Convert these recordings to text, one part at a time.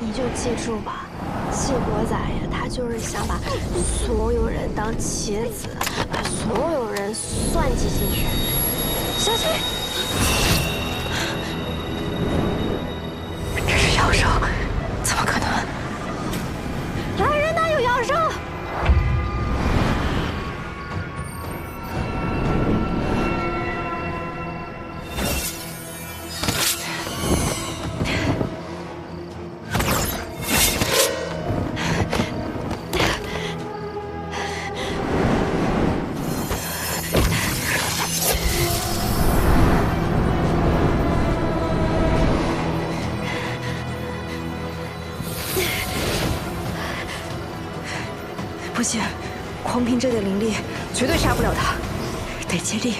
你就记住吧，季国仔呀，他就是想把所有人当棋子，把所有人算计进去。小心！这是妖兽，怎么可能？来人呐，有妖兽！不行，光凭这点灵力，绝对杀不了他，得接力。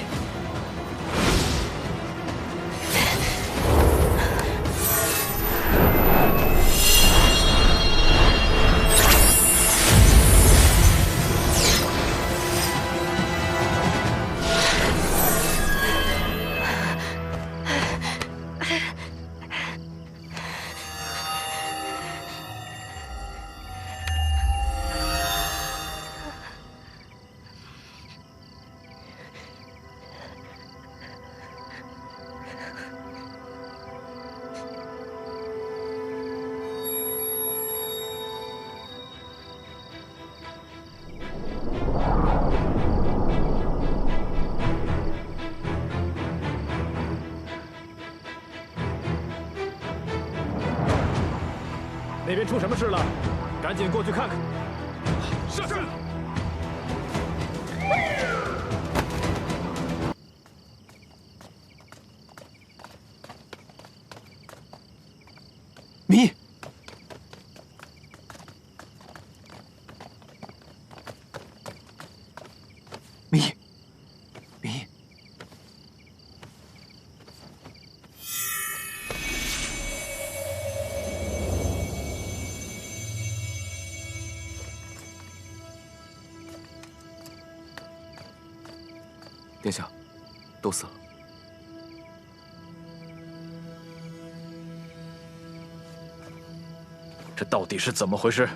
那边出什么事了？赶紧过去看看。是。米，米，米。殿下，都死了。这到底是怎么回事？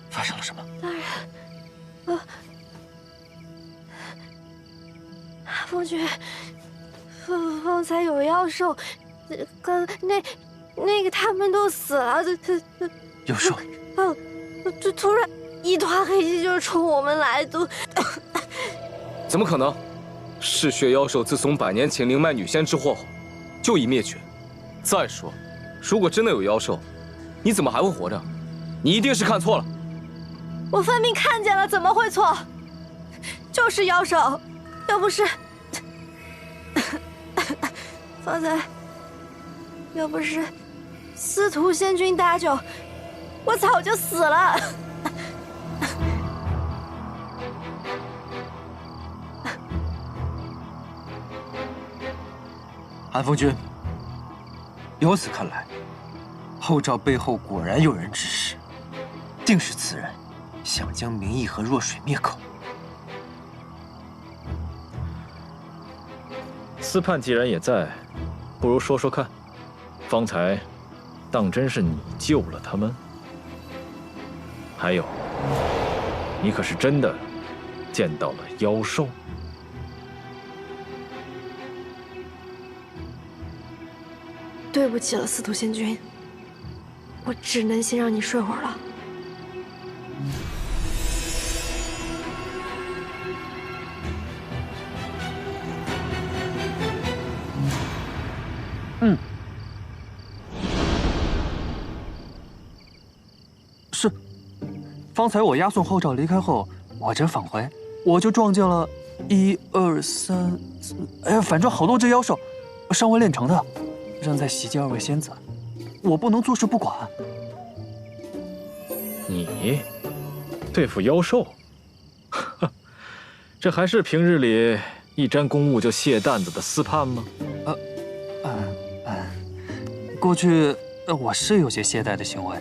发生了什么？大人，风君，方才有妖兽，刚那个他们都死了，妖兽？就突然一团黑气就冲我们来，都怎么可能？嗜血妖兽自从100年前灵脉女仙之祸后，就已灭绝。再说，如果真的有妖兽，你怎么还会活着？你一定是看错了。我分明看见了，怎么会错？就是妖兽，要不是方才，要不是司徒仙君搭救，我早就死了。韩风君，由此看来，后赵背后果然有人指使，定是此人想将明义和若水灭口。司盼既然也在，不如说说看，方才当真是你救了他们？还有，你可是真的见到了妖兽？对不起了，司徒仙君，我只能先让你睡会儿了。是，方才我押送后赵离开后，我这返回，我就撞见了1、2、3、4，哎，反正好多只妖兽，尚未炼成的，正在袭击2位仙子，我不能坐视不管。你对付妖兽？这还是平日里一沾公务就卸担子的司盼吗？过去我是有些懈怠的行为，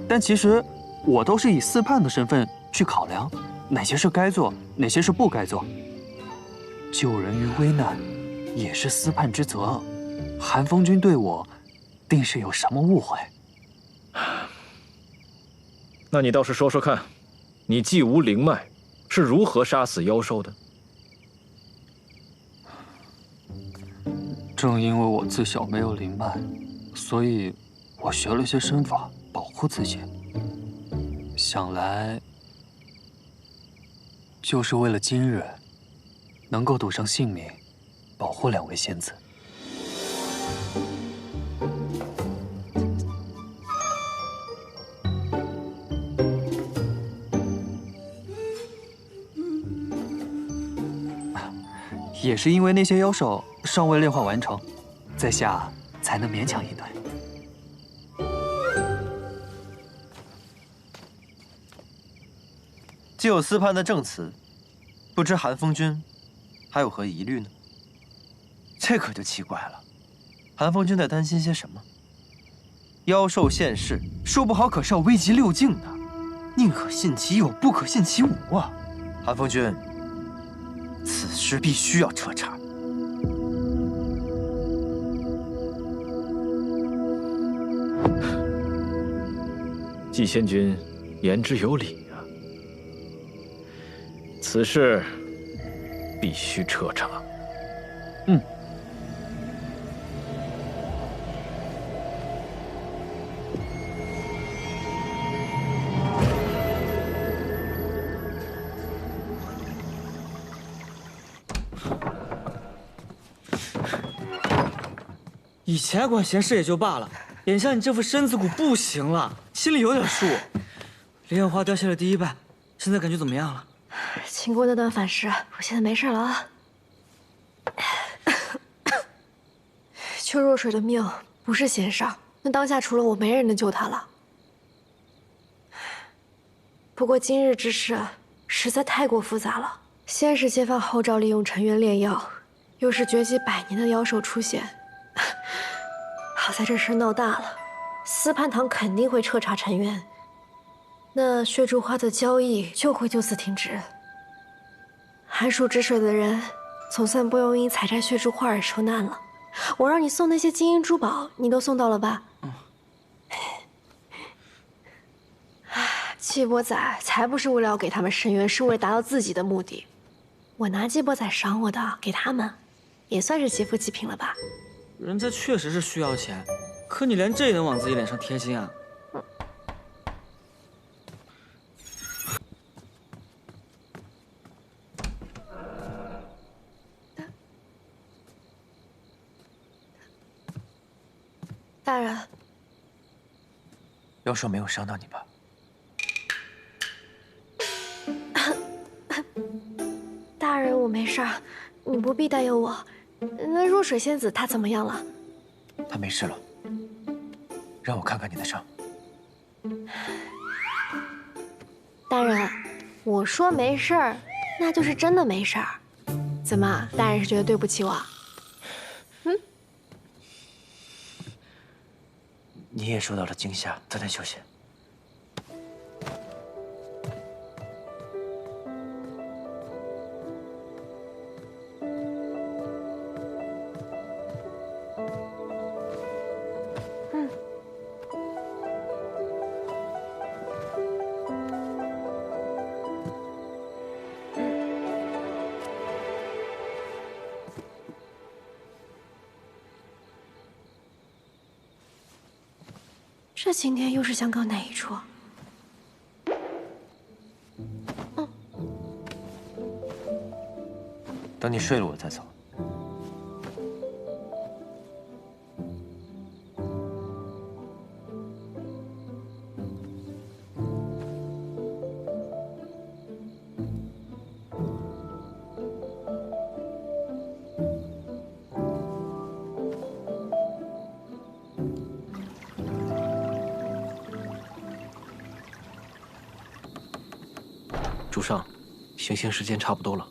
但其实我都是以司判的身份去考量，哪些是该做，哪些是不该做。救人于危难，也是司判之责。韩风君对我，定是有什么误会。那你倒是说说看，你既无灵脉，是如何杀死妖兽的？正因为我自小没有灵脉，所以我学了些身法保护自己。想来，就是为了今日能够赌上性命，保护两位仙子。也是因为那些妖兽尚未炼化完成，在下才能勉强应对。既有司判的证词，不知韩风君还有何疑虑呢？这可就奇怪了，韩风君在担心些什么？妖兽现世，说不好可是要危及六境的，宁可信其有，不可信其无啊！韩风君，此事必须要彻查。季仙君言之有理啊，此事必须彻查。嗯。以前管闲事也就罢了，眼下你这副身子骨不行了，心里有点数。莲花掉下了第一半，现在感觉怎么样了？经过那段反噬，我现在没事了啊。邱若水的命不是闲事儿，那当下除了我，没人能救她了。不过今日之事实在太过复杂了，先是揭发后赵利用陈渊炼药，又是绝迹100年的妖兽出现。好在这事闹大了，司判堂肯定会彻查陈渊，那血珠花的交易就会就此停止。寒暑之水的人总算不用因采摘血珠花而受难了。我让你送那些金银珠宝，你都送到了吧？季波仔才不是为了要给他们伸冤，是为了达到自己的目的。我拿季波仔赏我的给他们，也算是劫富济贫了吧？人家确实是需要钱，可你连这也能往自己脸上贴金啊？大人，妖兽没有伤到你吧？大人，我没事儿，你不必担忧我。那若水仙子她怎么样了？他没事了，让我看看你的伤。大人，我说没事儿，那就是真的没事儿。怎么，大人是觉得对不起我？你也受到了惊吓，早点休息。这今天又是想搞哪一出？等你睡了，我再走。主上，行刑时间差不多了。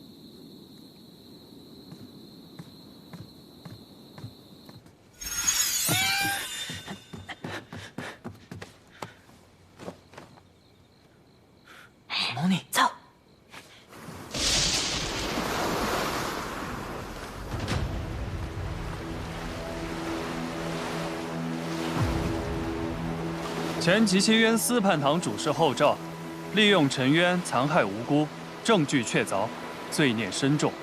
蒙你。走。前极其渊司叛堂主事后赵，利用陈渊残害无辜，证据确凿，罪孽深重。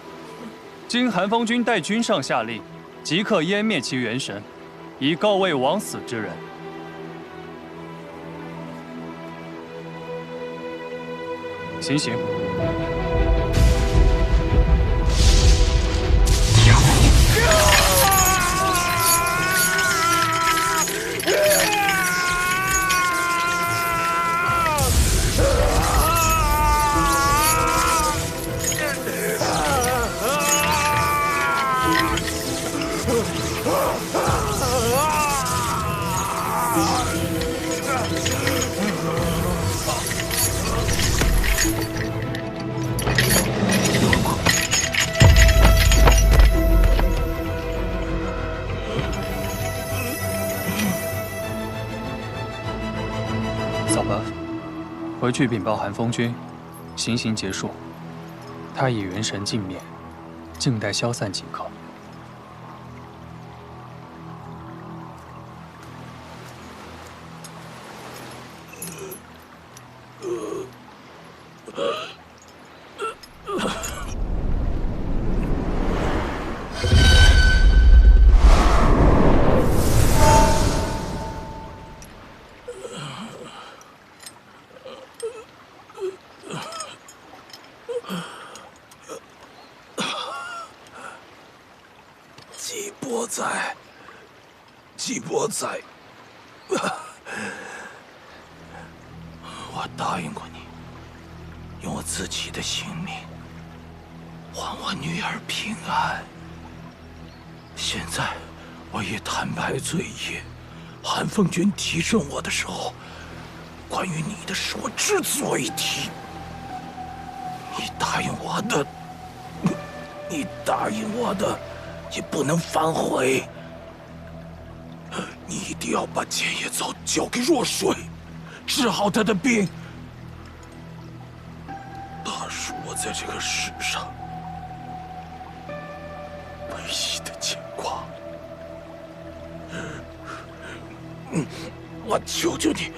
今韩风君待君上下令，即刻湮灭其元神，以告慰枉死之人。行刑。嫂子，回去禀报韩风君，行刑结束，他已元神尽灭，静待消散即可。季伯在，我答应过你，用我自己的性命还我女儿平安。现在我已坦白罪业，韩风君提审我的时候，关于你的事我只字未提。你答应我的，也不能反悔。你一定要把建业草交给若水，治好他的病。他是我在这个世上唯一的牵挂。我求求你，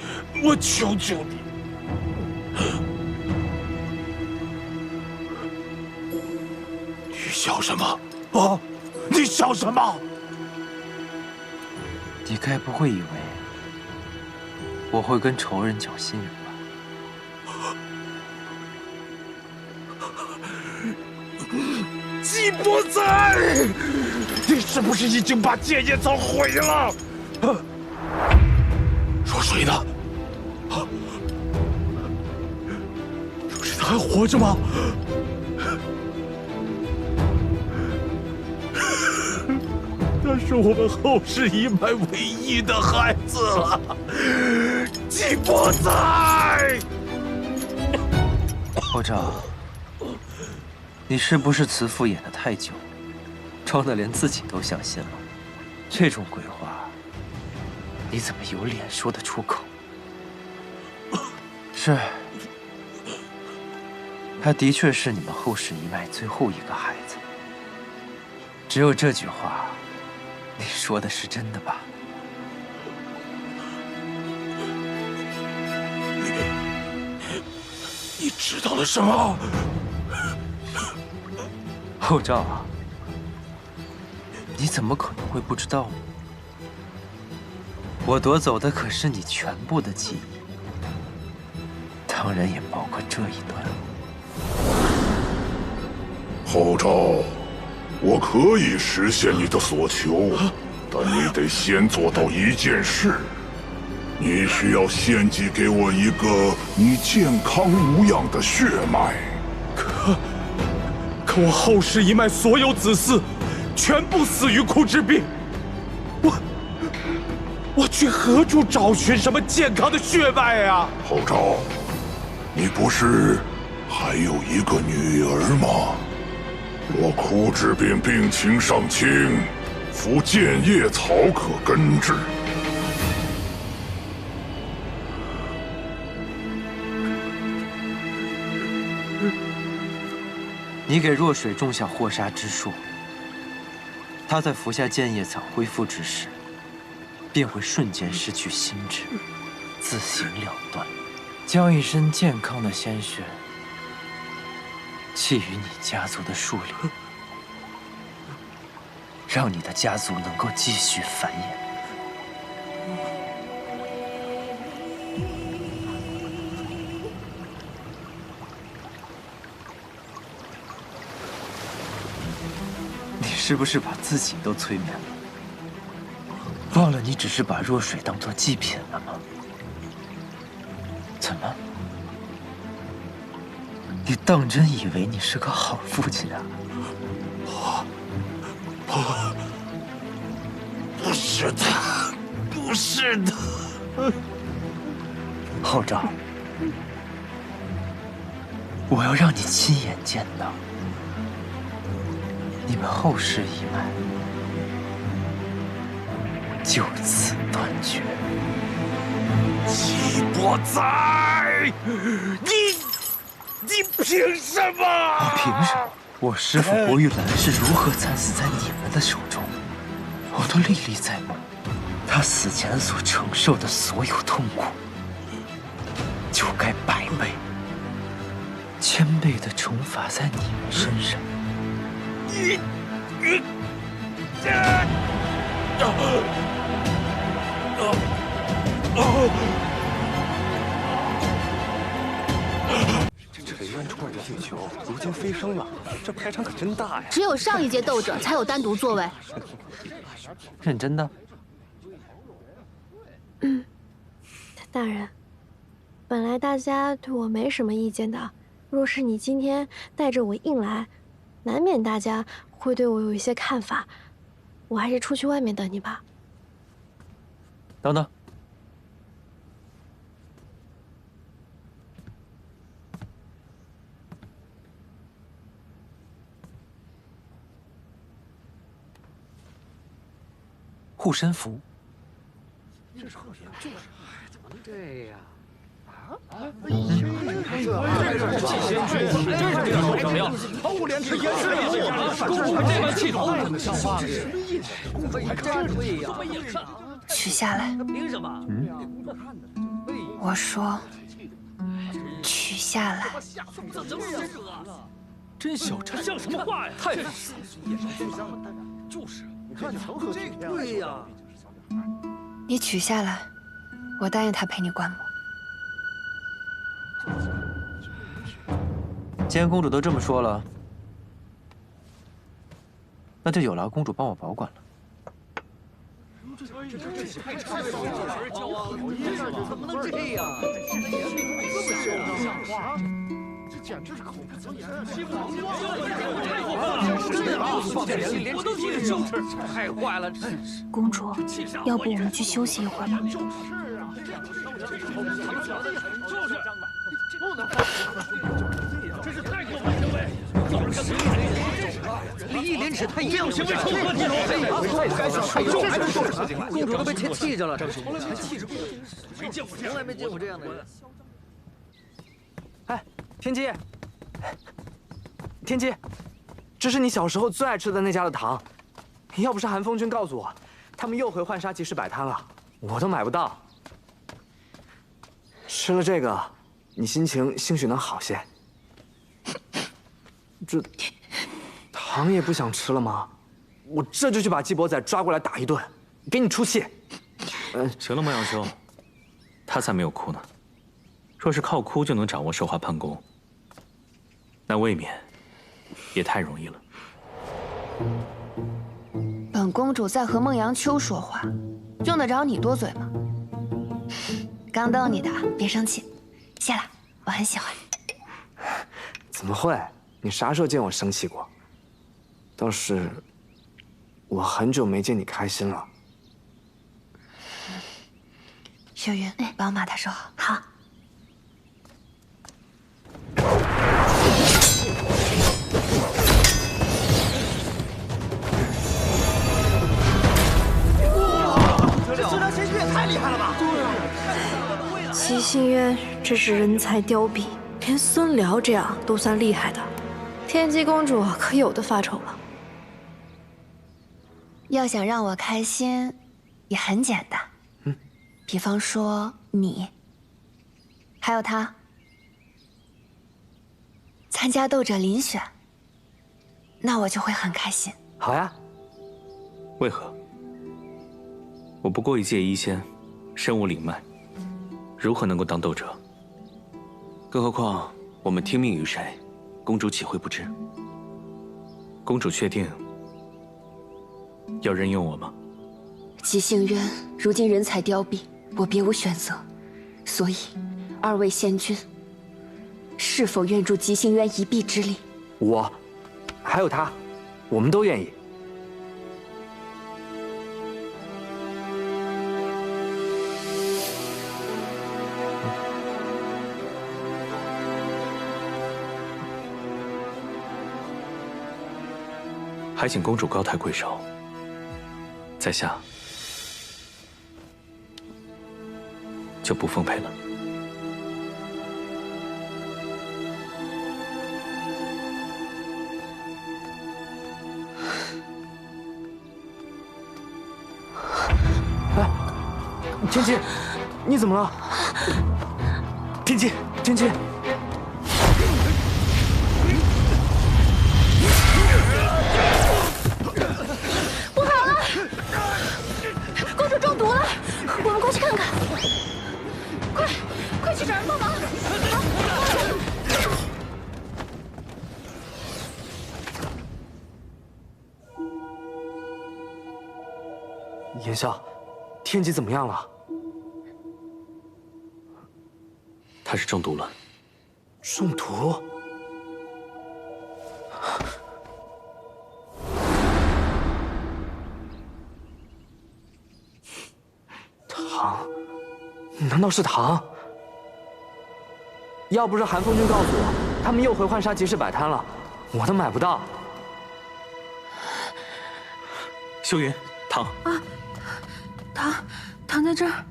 我求求你！你笑什么？啊！你笑什么？你该不会以为我会跟仇人搅新人吧？季伯在，你是不是已经把建业草毁了？若水呢？若水他还活着吗？他是我们后世一脉唯一的孩子了，季伯在。后赵，你是不是慈父演得太久，装得连自己都相信了？这种鬼话，你怎么有脸说得出口？是，他的确是你们后世一脉最后一个孩子。只有这句话，你说的是真的吧？你知道了什么？后赵啊，你怎么可能会不知道呢？我夺走的可是你全部的记忆，当然也包括这一段。后赵，我可以实现你的所求，但你得先做到一件事。你需要献祭给我一个你健康无恙的血脉。可我后世一脉所有子嗣，全部死于枯枝病。我去何处找寻什么健康的血脉呀？后赵，你不是还有一个女儿吗？我枯枝病病情尚轻，服建业草可根治。你给若水种下祸杀之术，他在服下剑叶草恢复之时，便会瞬间失去心智，自行了断，将一身健康的鲜血弃于你家族的树里，让你的家族能够继续繁衍。你是不是把自己都催眠了？忘了你只是把若水当作祭品了吗？怎么？你当真以为你是个好父亲啊？不是的，不是的。后兆，我要让你亲眼见到你们后世一脉就此断绝。季伯载，你凭什么？我凭什么？我师父薄玉兰是如何惨死在你们的手中，我都历历在目。他死前所承受的所有痛苦，就该百倍、千倍的惩罚在你们身上。这个冤冲儿的月球如今飞升了，这排场可真大呀！只有上一届斗者才有单独座位。认真的？大人，本来大家对我没什么意见的，若是你今天带着我硬来，难免大家会对我有一些看法。我还是出去外面等你吧。等等。护身符。这是贺言，就是，怎么能这样？欧连之言是公主这般气头，像话吗？公主还真对呀！取下来。凭什么？我说，取下来。真小碜，像什么话呀？太放肆了！就是，你看成何体统？对呀。你取下来，我答应他陪你观摩。既然公主都这么说了，那就有劳公主帮我保管了。怎么能这样？这简直是口不择言！我都听着羞耻，太坏了！公主，要不我们去休息一会儿吧？是啊，就是不能。真是太过分了！礼义廉耻，他一样行为成何体统？公主都被气着了，从来没气着过，没见过，从来没见过这样的人。哎，天机，天机，这是你小时候最爱吃的那家的糖，要不是韩风君告诉我，他们又回浣纱集市摆摊了，我都买不到。吃了这个，你心情兴许能好些。这糖也不想吃了吗？我这就去把季伯仔抓过来打一顿，给你出气。行了，莫阳兄，他才没有哭呢。若是靠哭就能掌握寿华判宫，那未免也太容易了。本公主在和孟阳秋说话，用得着你多嘴吗？刚逗你的，别生气。谢了，我很喜欢。怎么会？你啥时候见我生气过？倒是，我很久没见你开心了。秀云，帮我把它收好。好。这孙长仙也太厉害了吧！齐心渊真是人才凋敝，连孙辽这样都算厉害的，天机公主可有的发愁了。要想让我开心，也很简单。比方说你，还有他，参加斗者遴选，那我就会很开心。好呀。为何？我不过一介医仙，身无灵脉，如何能够当斗者？更何况我们听命于谁，公主岂会不知？公主确定要任用我吗？吉星渊如今人才凋敝，我别无选择，所以二位仙君，是否愿助吉星渊一臂之力？我，还有他，我们都愿意。还请公主高抬贵手，在下就不奉陪了。哎，天机，你怎么了？天机，天机。我们过去看看，快去找人帮忙！言笑，天机怎么样了？他是中毒了。中毒？糖？难道是糖？要不是韩风君告诉我，他们又回浣纱集市摆摊了，我都买不到。秀云，糖啊，糖在这儿。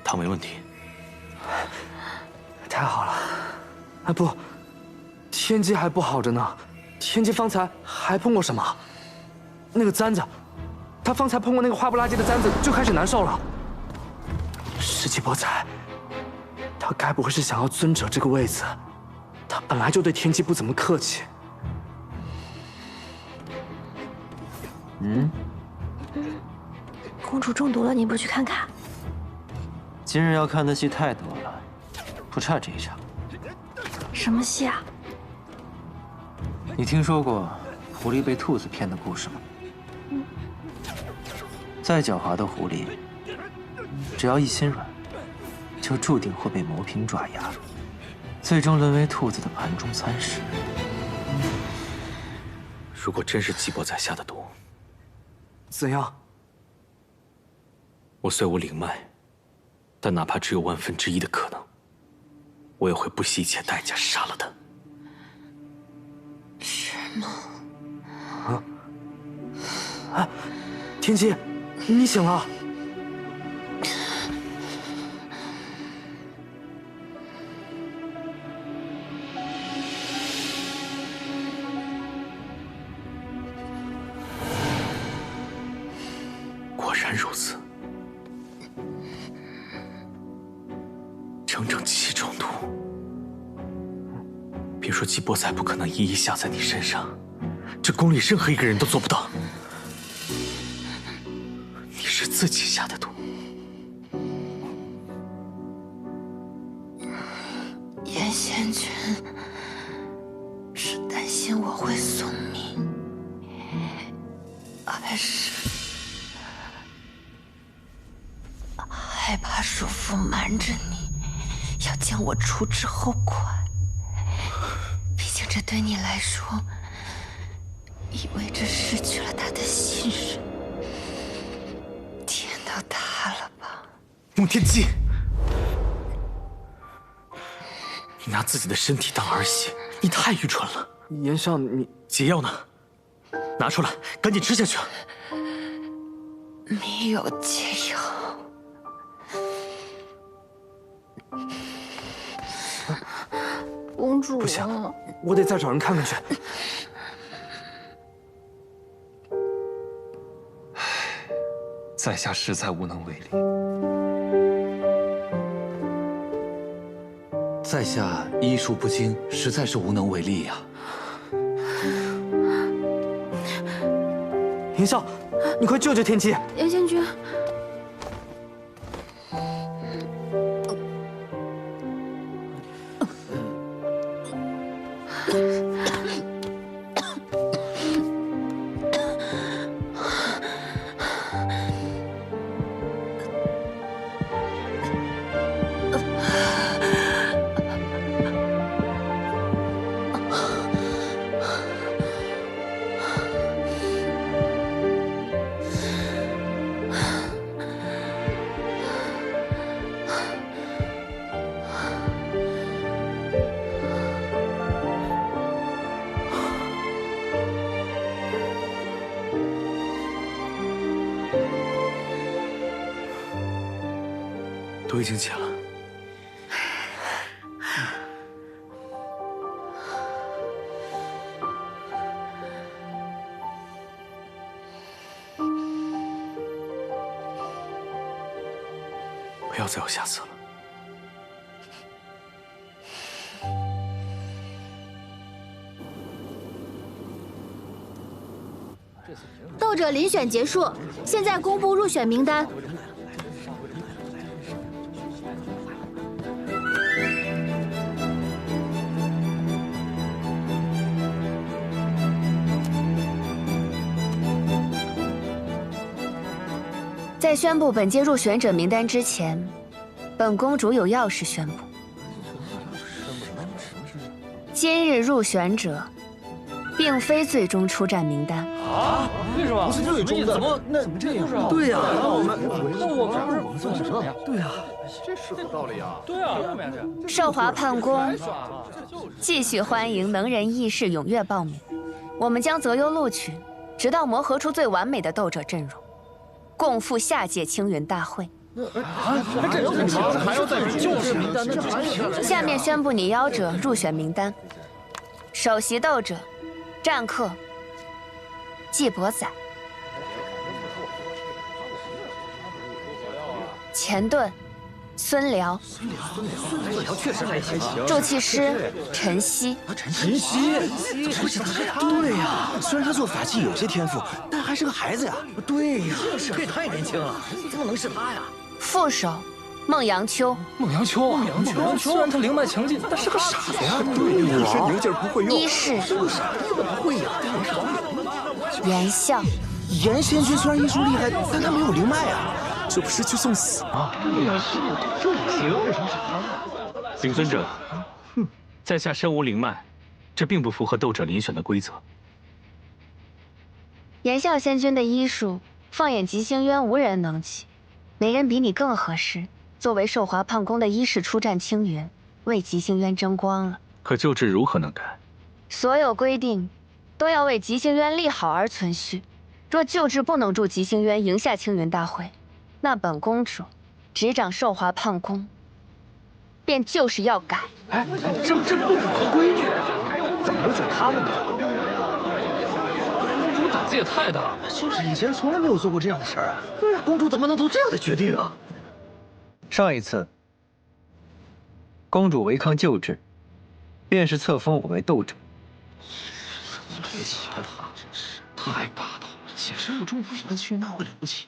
糖没问题。太好了。啊不，天机还不好着呢。天机方才还碰过什么？那个簪子，他方才碰过那个花不拉几的簪子，就开始难受了。是纪伯才，他该不会是想要尊者这个位子？他本来就对天机不怎么客气。公主中毒了，你不去看看？今日要看的戏太多了，不差这一场。什么戏啊？你听说过狐狸被兔子骗的故事吗？再狡猾的狐狸，只要一心软，就注定会被磨平爪牙，最终沦为兔子的盘中餐食。如果真是纪伯才下的毒，怎样？我虽无灵脉，但哪怕只有1/1000的可能，我也会不惜一切代价杀了他。是吗？啊，天机，你醒了。果然如此，整整7种毒，别说纪伯才不可能一一下在你身上，这宫里任何一个人都做不到。你是自己下的毒。严仙君是担心我会送命，还是害怕叔父瞒着你，要将我除之后快？毕竟这对你来说，意味着失去了他的信任。天都塌了吧？穆天机，你拿自己的身体当儿戏，你太愚蠢了。严少，你解药呢？拿出来，赶紧吃下去。没有解药。公主，不行，我得再找人看看去。在下实在无能为力。在下医术不精，实在是无能为力呀。严笑，你快救救天机！严仙君。 都已经起了。不要再有下次了。斗者遴选结束，现在公布入选名单。 在宣布本届入选者名单之前，本公主有要事宣布。今日入选者，并非最终出战名单。啊？为什么？不是最终的？怎么这样？对呀，我们算什么呀？对呀，这是有道理啊。对啊，寿华判宫继续欢迎能人异士踊跃报名，我们将择优录取，直到磨合出最完美的斗者阵容。 共赴下届青云大会。还要再就是名单，下面宣布拟邀者入选名单：首席斗者战客季伯载，前盾孙辽，孙辽确实还行。助气师陈曦，陈曦，对呀，虽然他做法器有些天赋，但还是个孩子呀。对呀，这也太年轻了，怎么能是他呀？副手孟阳秋，孟阳秋，虽然他灵脉强劲，但是个傻子呀。对呀，身灵劲不会用。一是傻子怎么会呀？袁笑，严仙君虽然医术厉害，但他没有灵脉啊。 这不是去送死吗？对呀，这不行。禀尊者，在下身无灵脉，这并不符合斗者遴选的规则。严笑仙君的医术，放眼极星渊无人能及，没人比你更合适。作为寿华判宫的医士出战青云，为极星渊争光了。可旧制如何能改？所有规定都要为极星渊立好而存续。若旧制不能助极星渊赢下青云大会， 那本公主执掌寿华判宫，便就是要改。哎，这不符合规矩，怎么能选他们呢？公主胆子也太大了，就是以前从来没有做过这样的事儿啊。对啊，公主怎么能做这样的决定啊？上一次，公主违抗旧制，便是册封我为斗者。这奇葩，真是太霸道了！写生物钟不能去那么了不起。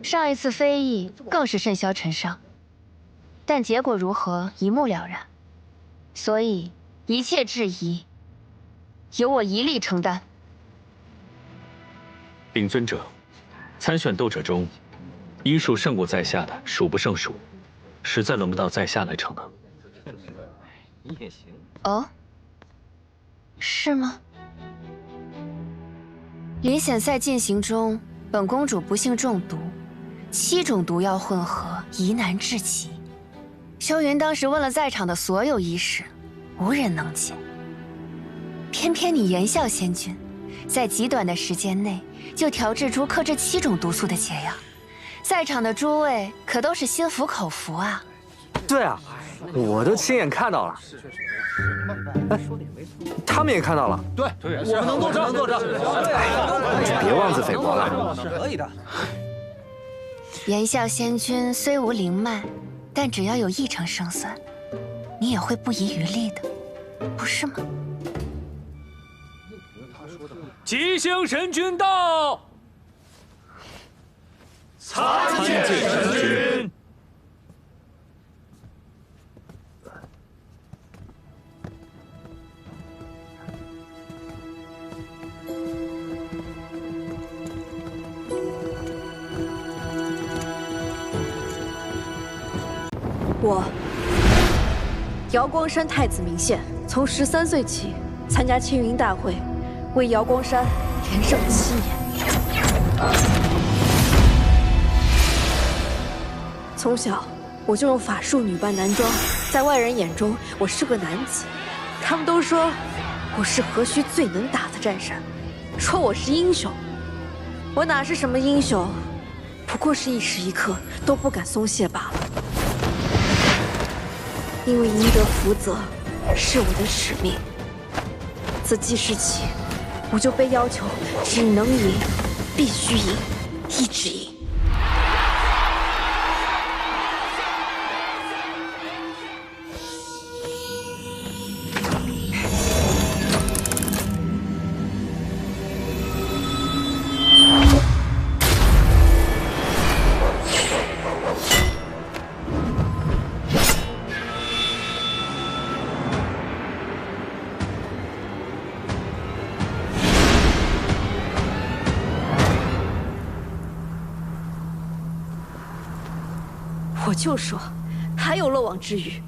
上一次非议更是甚嚣尘上，但结果如何一目了然，所以一切质疑由我一力承担。禀尊者，参选斗者中，医术胜过在下的数不胜数，实在轮不到在下来逞能。你也行哦，是吗？ 遴选赛进行中，本公主不幸中毒，7种毒药混合，疑难至极。萧云当时问了在场的所有医士，无人能解。偏偏你严笑仙君，在极短的时间内就调制出克制7种毒素的解药，在场的诸位可都是心服口服啊！对啊，我都亲眼看到了。哎，他们也看到了。对，我们能作证，能作证。别妄自菲薄了。可以的。炎啸仙君虽无灵脉，但只要有1成胜算，你也会不遗余力的，不是吗？吉星神君到！参见神君。我，瑶光山太子明宪，从13岁起参加青云大会，为瑶光山连胜7年。从小我就用法术女扮男装，在外人眼中我是个男子，他们都说我是何须最能打的战神，说我是英雄。我哪是什么英雄，不过是一时一刻都不敢松懈罢了。因为赢得福泽是我的使命，自记事起，我就被要求只能赢，必须赢，一直赢。我就说，还有漏网之鱼。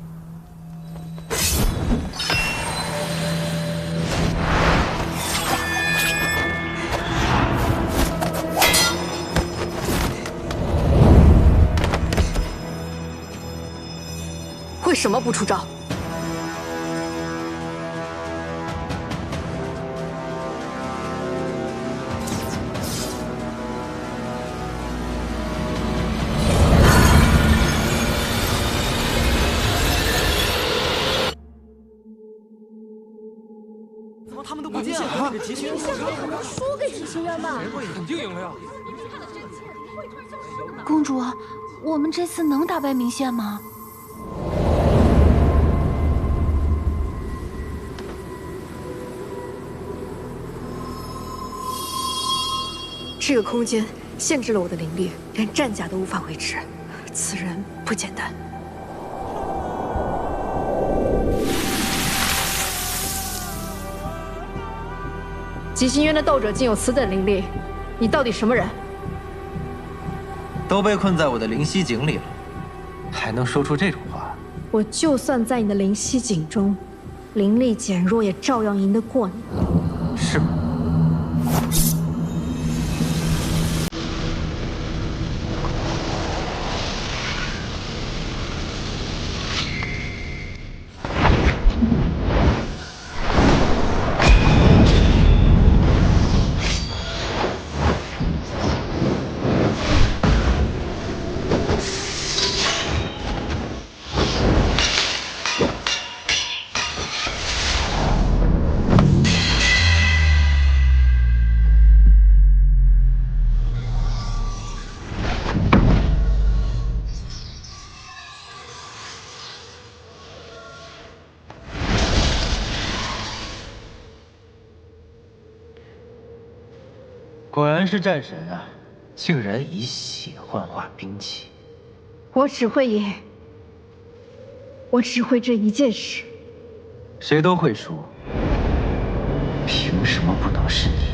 为什么不出招？他们都不见了，急需输给齐心渊吧。肯定赢了呀！公主，我们这次能打败明宪吗？这个空间限制了我的灵力，连战甲都无法维持。此人不简单。极星渊的斗者竟有此等灵力，你到底什么人？都被困在我的灵犀井里了，还能说出这种话？我就算在你的灵犀井中，灵力减弱也照样赢得过你。是吗？果然是战神啊！竟然以血幻化兵器。我只会赢，我只会这一件事。谁都会输，凭什么不能是你？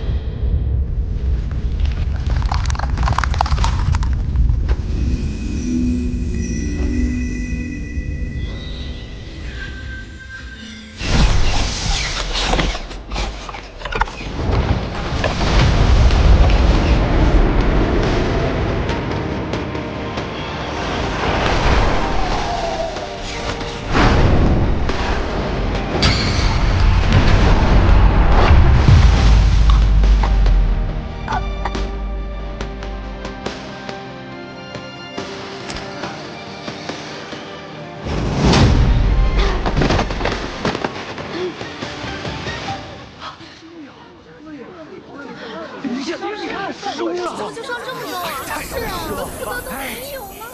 是啊，福泽都没有呢。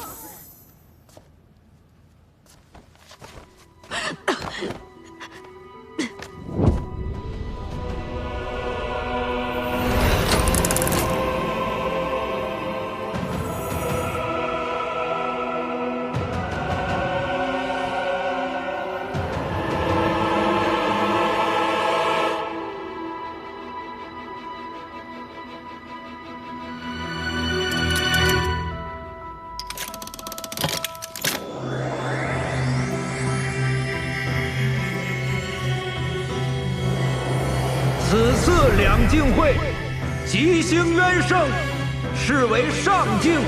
此次两境会，吉星渊盛，是为上境；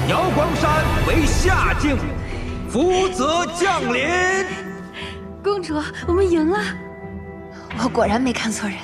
瑶光山为下境，福泽降临。公主，我们赢了，我果然没看错人。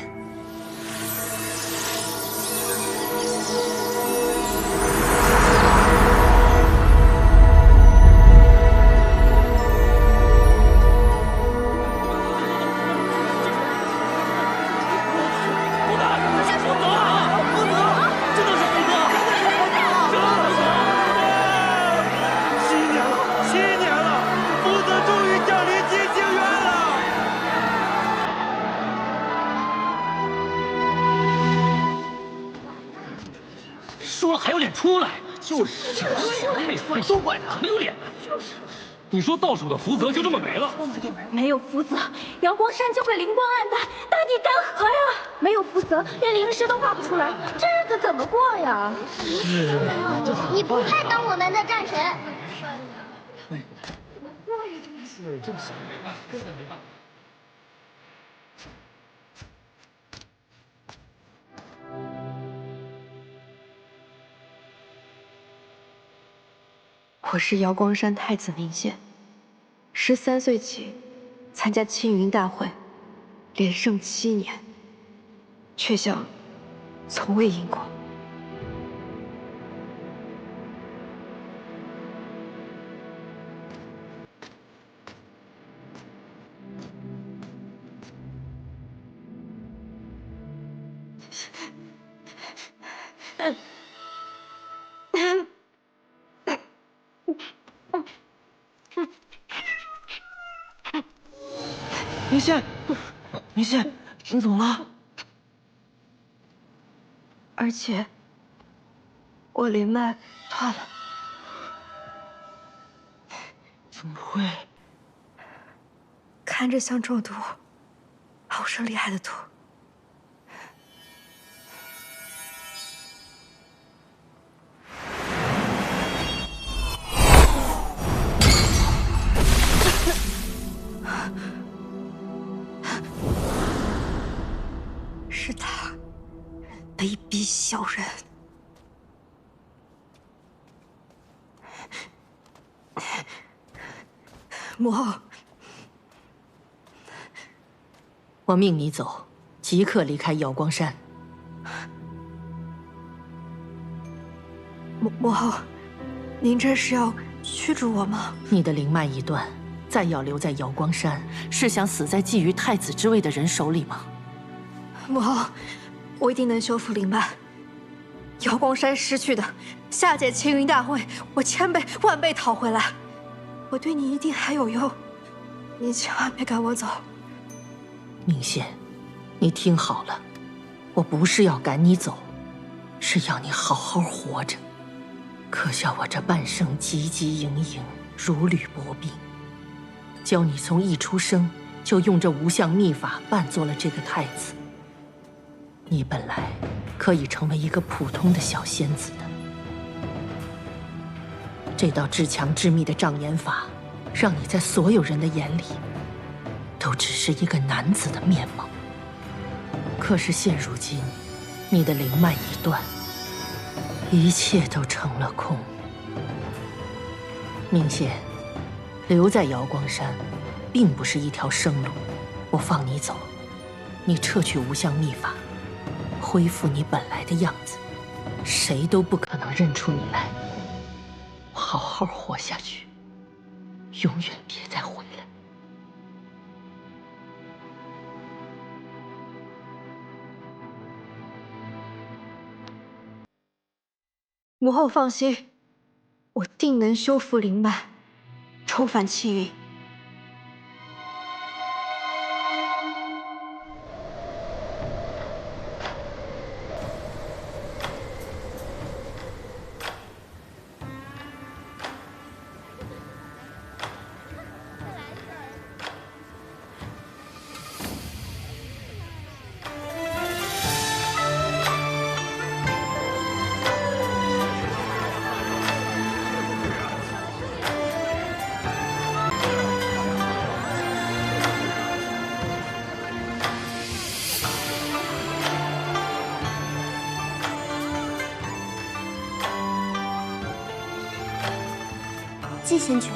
说了还有脸出来？就是没出来都怪他，没有脸。就是，你说到手的福泽就这么没了？没有福泽，瑶光山就会灵光暗淡，大地干涸呀！没有福泽，连灵石都画不出来，这日子怎么过呀？是，你不配当我们的战神。是，真是。我是瑶光山太子明宪，13岁起参加青云大会，连胜7年，却像从未赢过。明宪，明宪，你怎么了？而且，我灵脉断了。怎么会？看着像中毒，好生厉害的毒。是他，卑鄙小人！母后，我命你走，即刻离开瑶光山。母后，您这是要驱逐我吗？你的灵脉已断，再要留在瑶光山，是想死在觊觎太子之位的人手里吗？母后，我一定能修复灵脉。瑶光山失去的，下届青云大会，我1000倍万倍讨回来。我对你一定还有用，您千万别赶我走。明宪，你听好了，我不是要赶你走，是要你好好活着。可笑我这半生汲汲营营，如履薄冰，教你从一出生就用这无相秘法扮作了这个太子。你本来可以成为一个普通的小仙子的。这道至强至密的障眼法，让你在所有人的眼里，都只是一个男子的面貌。可是现如今，你的灵脉已断，一切都成了空。明宪，留在瑶光山，并不是一条生路。我放你走，你撤去无相秘法，恢复你本来的样子，谁都不可能认出你来。好好活下去，永远别再回来。母后放心，我定能修复灵脉，重返青云。季仙君，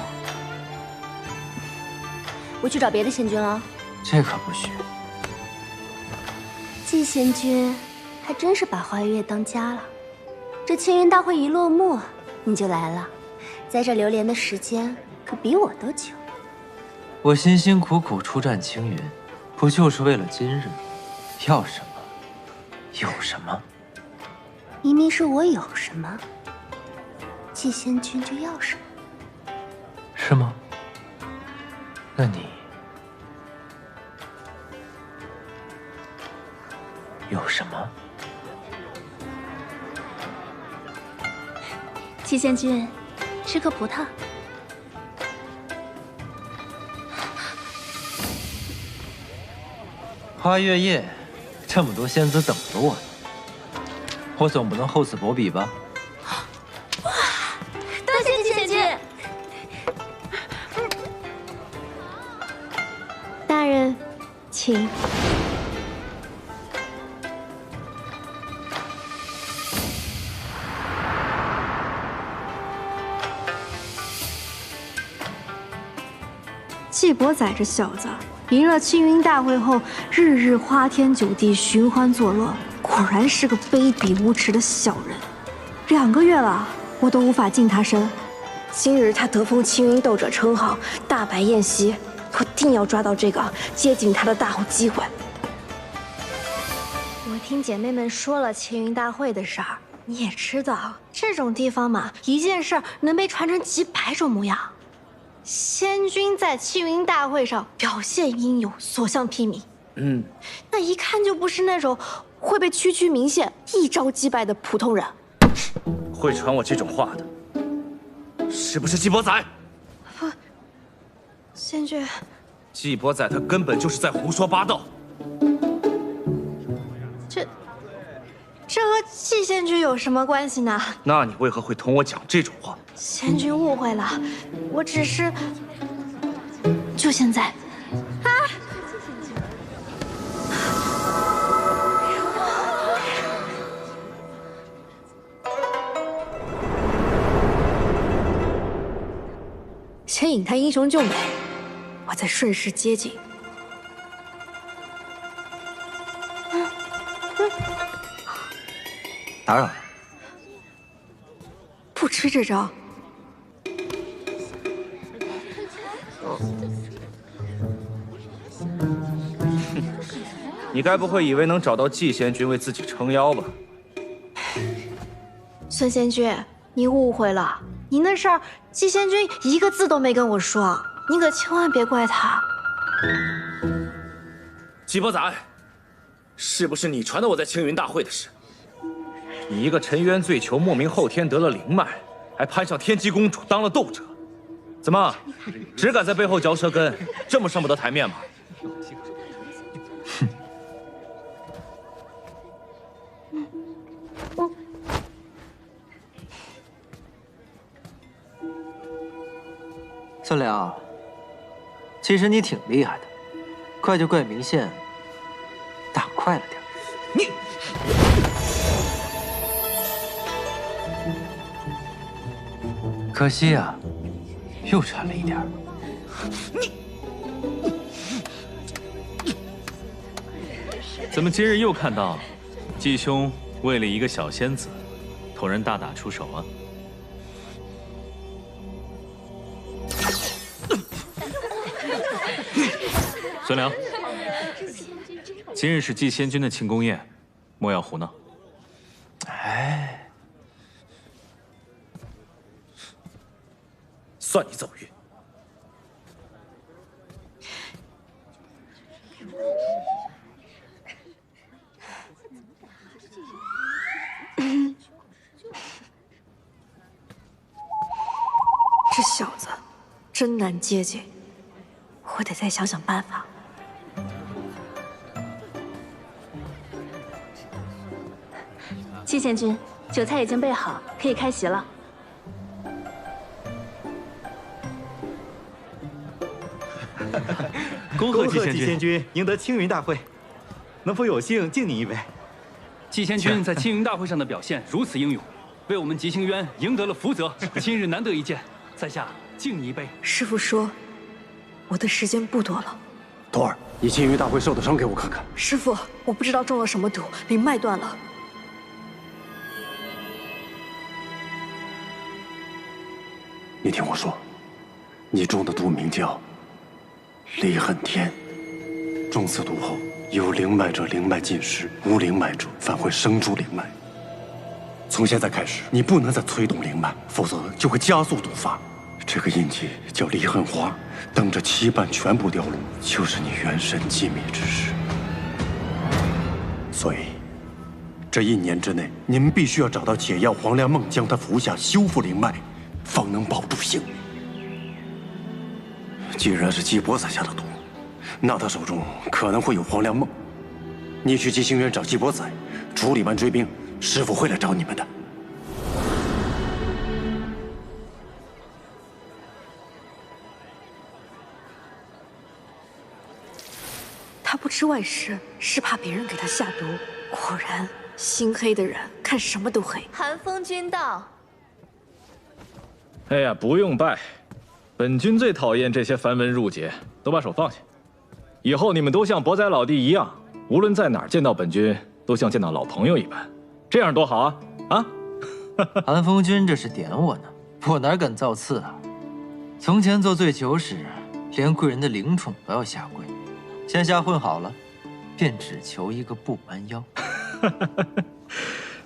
我去找别的仙君了。这可不许。季仙君还真是把花月当家了。这青云大会一落幕，你就来了，在这流连的时间可比我都久。我辛辛苦苦出战青云，不就是为了今日？要什么？有什么？明明是我有什么，季仙君就要什么。是吗？那你有什么？季仙君，吃颗葡萄。花月夜，这么多仙子等着我呢，我总不能厚此薄彼吧？多谢季仙君。大人，请。季伯载这小子，赢了青云大会后，日日花天酒地，寻欢作乐，果然是个卑鄙无耻的小人。2个月了，我都无法近他身。今日他得封青云斗者称号，大摆宴席，我定要抓到这个接近他的大好机会。我听姐妹们说了青云大会的事儿，你也知道，这种地方嘛，一件事能被传成几百种模样。仙君在青云大会上表现应有，所向披靡。那一看就不是那种会被区区名县一招击败的普通人。会传我这种话的，是不是季伯载？不，仙君，季伯载他根本就是在胡说八道。这和季仙君有什么关系呢？那你为何会同我讲这种话？仙君误会了，我只是……就现在，啊！先引他英雄救美，我再顺势接近。打扰了，不吃这招。你该不会以为能找到季仙君为自己撑腰吧？孙仙君，你误会了，你那事儿季仙君一个字都没跟我说，你可千万别怪他。季伯载，是不是你传的我在青云大会的事？你一个沉冤罪囚，莫名后天得了灵脉，还攀上天机公主当了斗者，怎么只敢在背后嚼舌根，这么上不得台面吗？孙良，其实你挺厉害的，怪就怪明宪打快了点。你。可惜啊，又差了一点。怎么今日又看到季兄为了一个小仙子，同人大打出手啊？孙良，今日是季仙君的庆功宴，莫要胡闹。哎，算你走运。这小子真难接近，我得再想想办法。季贤君，酒菜已经备好，可以开席了。恭贺季贤君赢得青云大会，能否有幸敬你一杯？季贤君在青云大会上的表现如此英勇，为我们吉星渊赢得了福泽，今日难得一见，在下敬你一杯。师父说，我的时间不多了。徒儿，你青云大会受的伤给我看看。师父，我不知道中了什么毒，灵脉断了。你听我说，你中的毒名叫离恨天，中此毒后，有灵脉者灵脉尽失，无灵脉者反会生出灵脉。从现在开始，你不能再催动灵脉，否则就会加速毒发。这个印记叫离恨花，等着期盼全部凋落，就是你元神寂灭之时。所以，这1年之内，你们必须要找到解药黄粱梦，将它服下，修复灵脉，方能保住性命。既然是季伯宰下的毒，那他手中可能会有黄粱梦。你去吉星渊找季伯宰，处理完追兵，师父会来找你们的。他不知外事，是怕别人给他下毒。果然，心黑的人看什么都黑。寒风君到。哎呀，不用拜，本君最讨厌这些繁文缛节，都把手放下。以后你们都像伯宰老弟一样，无论在哪儿见到本君，都像见到老朋友一般，这样多好啊！啊！寒风君这是点我呢，我哪敢造次啊？从前做醉酒时，连贵人的灵宠都要下跪，现下混好了，便只求一个不弯腰。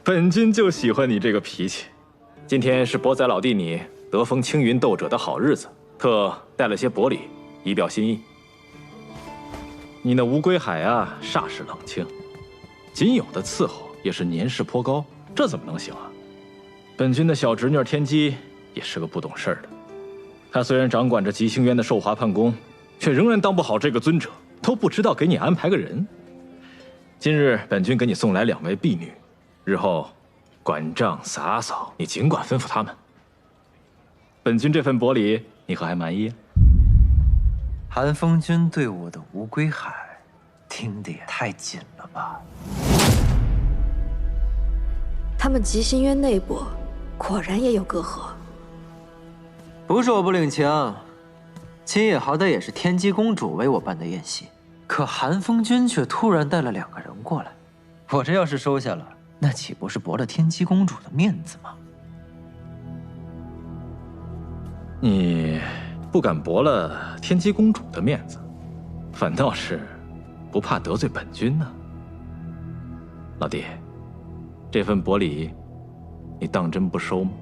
本君就喜欢你这个脾气。今天是伯宰老弟你得封青云斗者的好日子，特带了些薄礼以表心意。你那乌龟海啊，煞是冷清，仅有的伺候也是年事颇高，这怎么能行啊？本君的小侄女天机也是个不懂事儿的，她虽然掌管着吉星渊的寿华判宫，却仍然当不好这个尊者，都不知道给你安排个人。今日本君给你送来2位婢女，日后管账洒扫你尽管吩咐他们。本君这份薄礼，你可还满意？寒风君对我的乌龟海，听得也太紧了吧？他们吉星渊内部果然也有隔阂。不是我不领情，今夜好歹也是天机公主为我办的宴席，可寒风君却突然带了2个人过来，我这要是收下了，那岂不是驳了天机公主的面子吗？你不敢驳了天机公主的面子，反倒是不怕得罪本君呢。老弟，这份薄礼，你当真不收吗？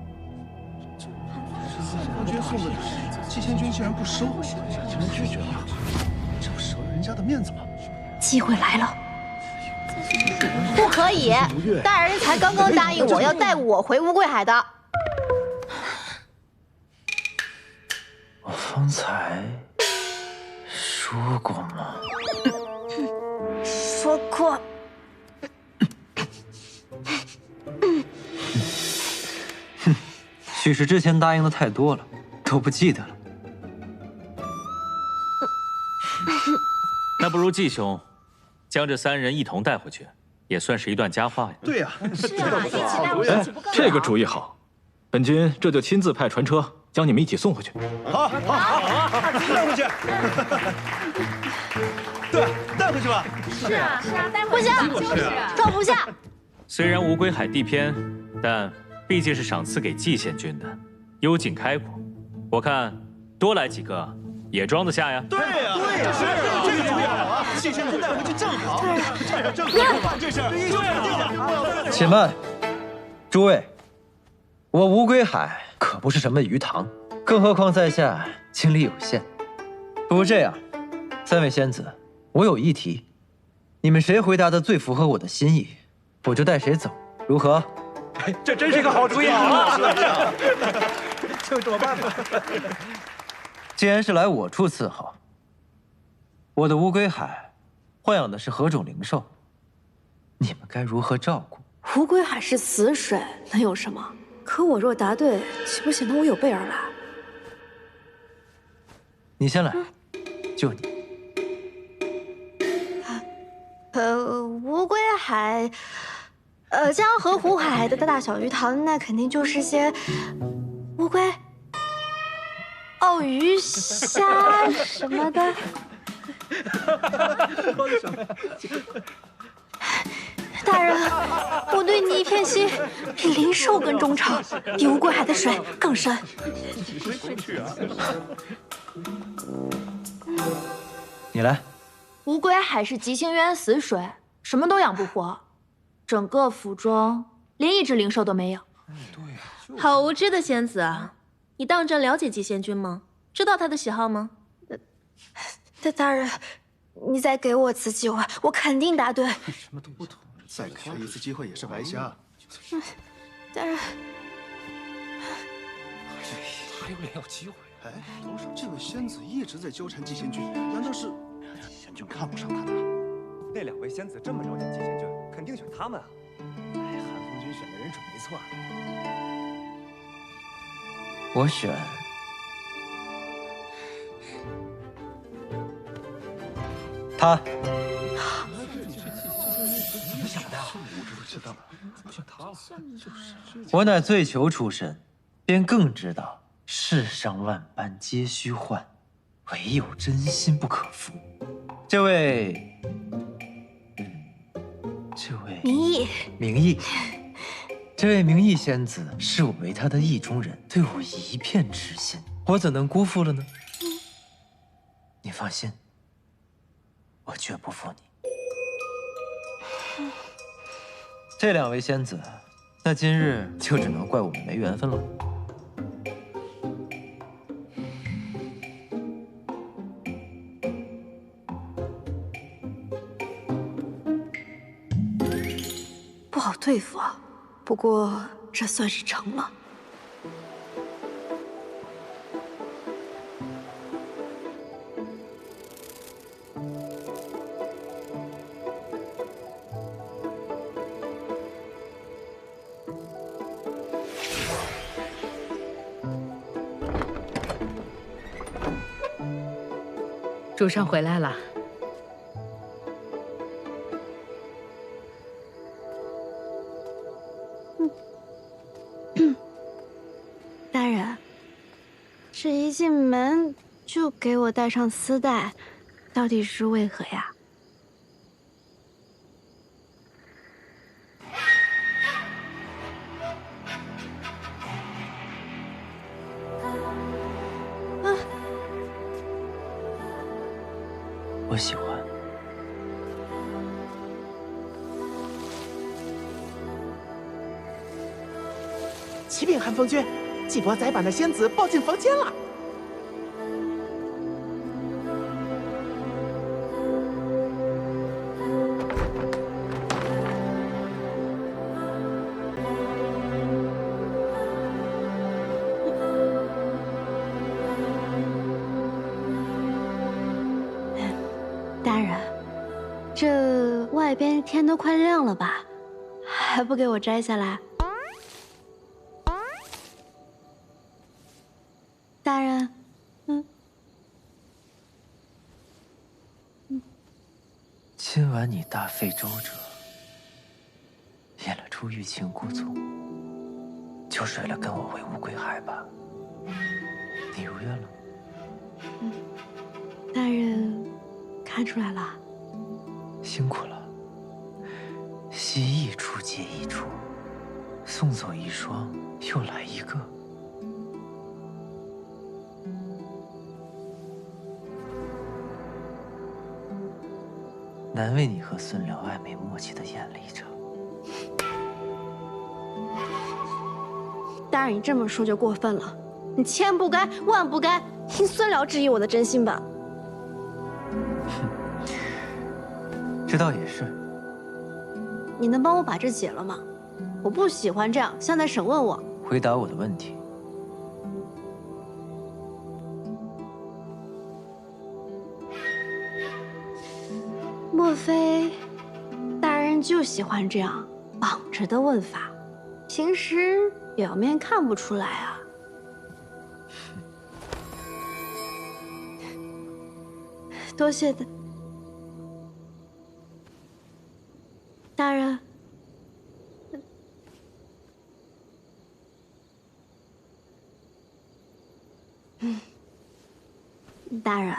风君送的礼，季仙君竟然不收，竟然拒绝了，这不折了人家的面子吗？机会来了！不可以，大人才刚刚答应我要带我回乌龟海的。我方才说过吗？说过。许是之前答应的太多了，都不记得了。那不如季兄将这3人一同带回去，也算是一段佳话呀。对呀，是啊，一起带回去不更好？这个主意好，本君这就亲自派船车将你们一起送回去。好，带回去。对，带回去吧。是啊，带回去。不行，装不下。虽然乌龟海地偏，但毕竟是赏赐给季贤君的，幽景开阔，我看多来几个也装得下呀。对呀，是这个主意好啊！季仙君带回去正好，这样正好，这是且慢，诸位，我乌龟海可不是什么鱼塘，更何况在下精力有限。不如这样，3位仙子，我有一题，你们谁回答的最符合我的心意，我就带谁走，如何？这真是个好主意啊！就这么办吧。既然是来我处伺候，我的乌龟海豢养的是何种灵兽？你们该如何照顾？乌龟海是死水，能有什么？可我若答对，岂不显得我有备而来？你先来，就你。乌龟海，江河湖海的大小鱼塘，那肯定就是些乌龟、鲍鱼、虾什么的。大人，我对你一片心，比灵兽更忠诚，比乌龟海的水更深。你来。乌龟海是极星渊死水，什么都养不活，整个府中连一只灵兽都没有。好无知的仙子啊！你当真了解极仙君吗？知道他的喜好吗？大人，你再给我次机会，我肯定答对。什么都不懂，再给他一次机会也是白瞎。大人，还有脸要机会？哎，这位仙子一直在纠缠极仙君，难道是仙君看不上他的？那2位仙子这么了解极仙君，肯定选他们啊！哎，韩风君选的人准没错。我选他。怎么想的？我知道了，怎么选他了？我乃醉囚出身，便更知道世上万般皆虚幻，唯有真心不可负。这位明义，这位明义仙子视我为她的意中人，对我一片痴心，我怎能辜负了呢？你放心，我绝不负你。这2位仙子，那今日就只能怪我们没缘分了。不好对付啊，不过这算是成了。主上回来了。大人，这一进门就给我戴上丝带，到底是为何呀？我喜欢。启禀寒风君，季伯宰把那仙子抱进房间了。大人，这外边天都快亮了吧，还不给我摘下来？大人，今晚你大费周折，演了出欲擒故纵，就睡了跟我回乌龟海吧。你如愿了。大人看出来了，辛苦了。戏一出接一出，送走一双，又来一个。难为你和孙辽暧昧默契的演了一场。大人，你这么说就过分了。你千不该万不该，你算了质疑我的真心吧。这倒也是。你能帮我把这解了吗？我不喜欢这样，像在审问我。回答我的问题。莫非大人就喜欢这样绑着的问法？平时表面看不出来啊。多谢大人。大人，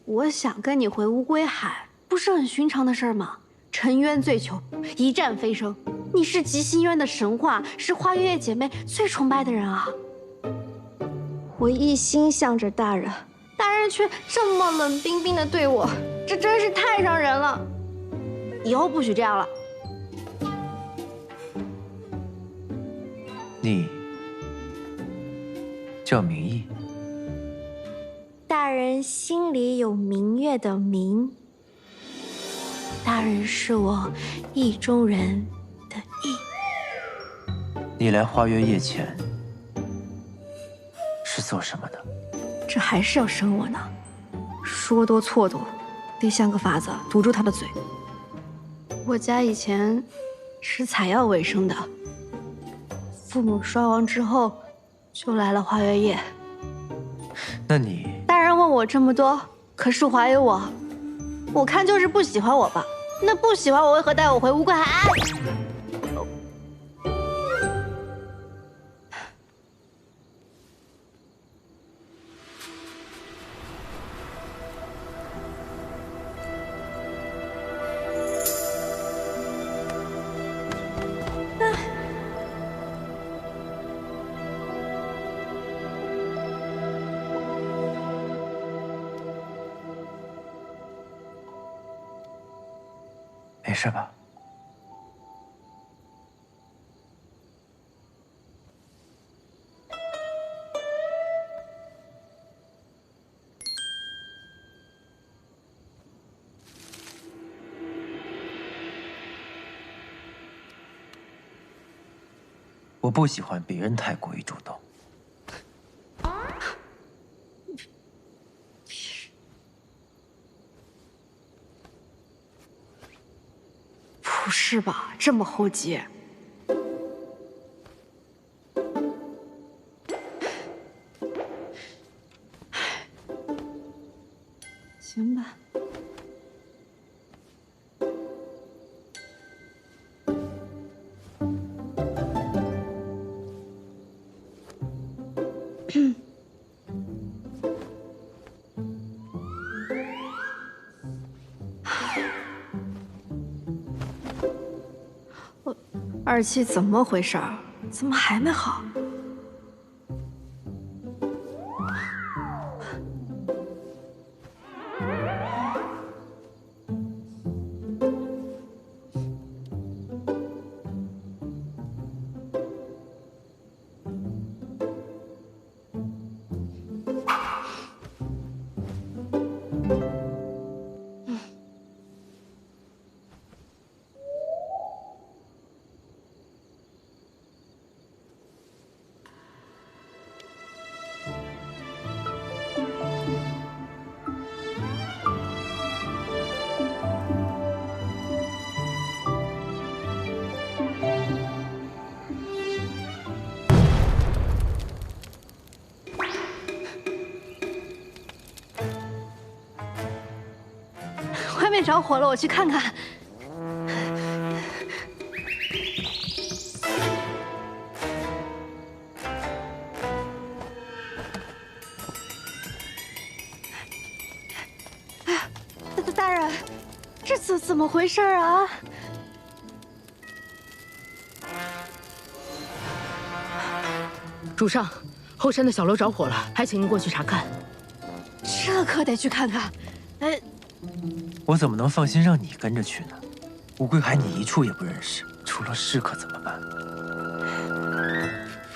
我想跟你回乌龟海，不是很寻常的事儿吗？沉渊醉囚，一战飞升，你是极心渊的神话，是花月夜姐妹最崇拜的人啊！我一心向着大人，大人却这么冷冰冰的对我，这真是太伤人了。以后不许这样了。你叫明义。大人心里有明月的明，大人是我意中人的意。你来花月夜前是做什么的？这还是要生我呢，说多错多，得想个法子堵住他的嘴。我家以前是采药为生的，父母双亡之后，就来了花月夜。那你……大人问我这么多，可是怀疑我，我看就是不喜欢我吧？那不喜欢我为何带我回乌龟海？没事吧？我不喜欢别人太过于主动。不是吧，这么厚结？行吧。二七怎么回事儿？怎么还没好？外面着火了，我去看看。哎呀，大人，这怎么回事啊？主上，后山的小楼着火了，还请您过去查看。这可得去看看。哎，我怎么能放心让你跟着去呢？乌龟海你一处也不认识，出了事可怎么办？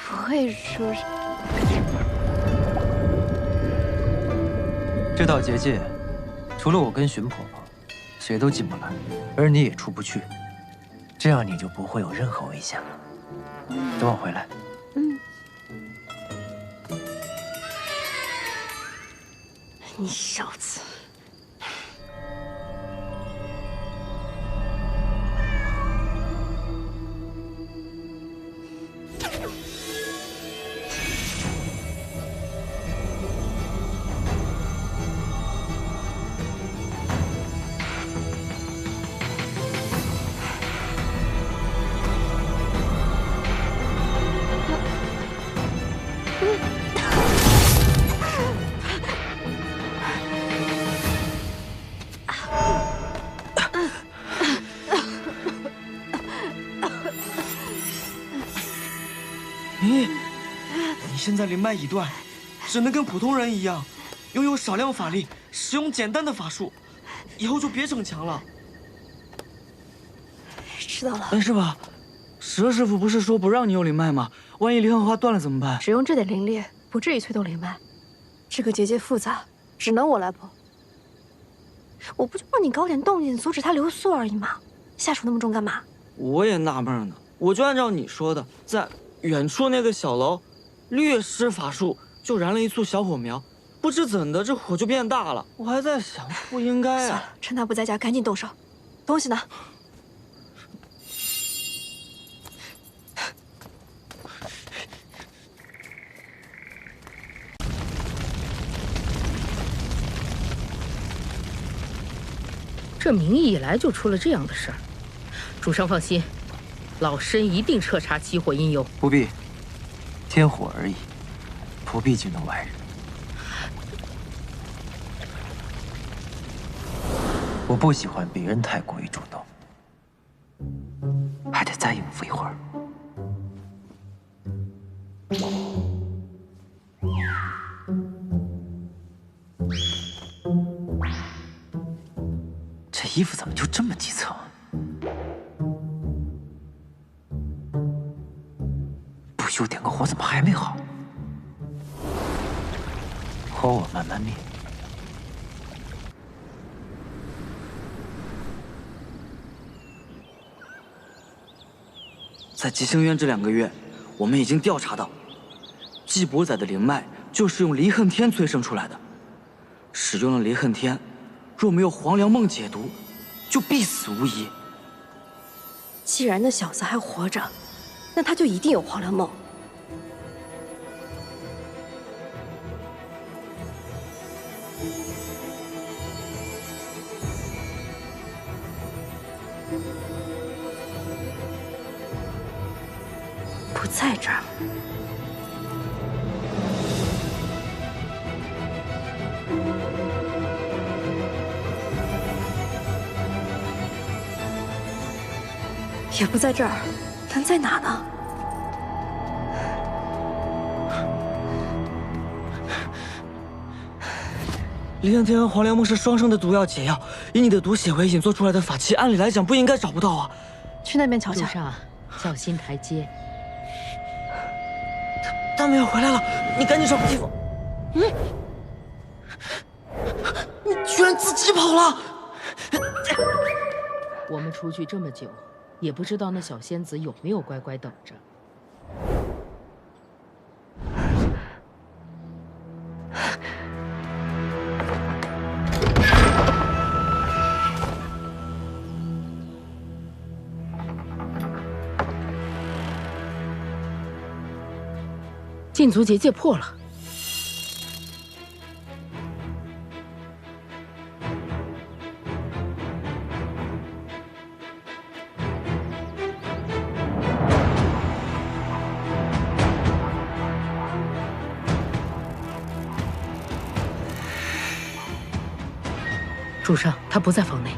不会出事。这道结界，除了我跟荀婆婆，谁都进不来，而你也出不去。这样你就不会有任何危险了。等我回来。你小子！你现在灵脉已断，只能跟普通人一样，拥有少量法力，使用简单的法术，以后就别逞强了。知道了。是吧？蛇师傅不是说不让你用灵脉吗？万一离恨花断了怎么办？只用这点灵力，不至于催动灵脉。这个结界复杂，只能我来破。我不就让你搞点动静，阻止他留宿而已吗？下手那么重干嘛？我也纳闷呢，我就按照你说的，在远处那个小楼，略施法术就燃了一簇小火苗，不知怎的这火就变大了。我还在想，不应该啊。算了，趁他不在家，赶紧动手。东西呢？这明义以来就出了这样的事儿，主上放心，老身一定彻查起火因由。不必，天火而已，不必惊动外人。我不喜欢别人太过于主动，还得再应付一会儿。这衣服怎么就这么几层？不修点个火，怎么还没好？火我慢慢灭。在吉星渊这2个月，我们已经调查到，季伯载的灵脉就是用离恨天催生出来的。使用了离恨天，若没有黄粱梦解毒，就必死无疑。既然那小子还活着，那他就一定有黄粱梦。不在这儿。也不在这儿，能在哪呢？离恨天和黄粱梦是双生的毒药解药，以你的毒血为引做出来的法器，按理来讲不应该找不到啊。去那边瞧瞧。主上，小心台阶。他们要回来了，你赶紧找个地方。你居然自己跑了！我们出去这么久，也不知道那小仙子有没有乖乖等着。禁足结界破了。主上，他不在房内。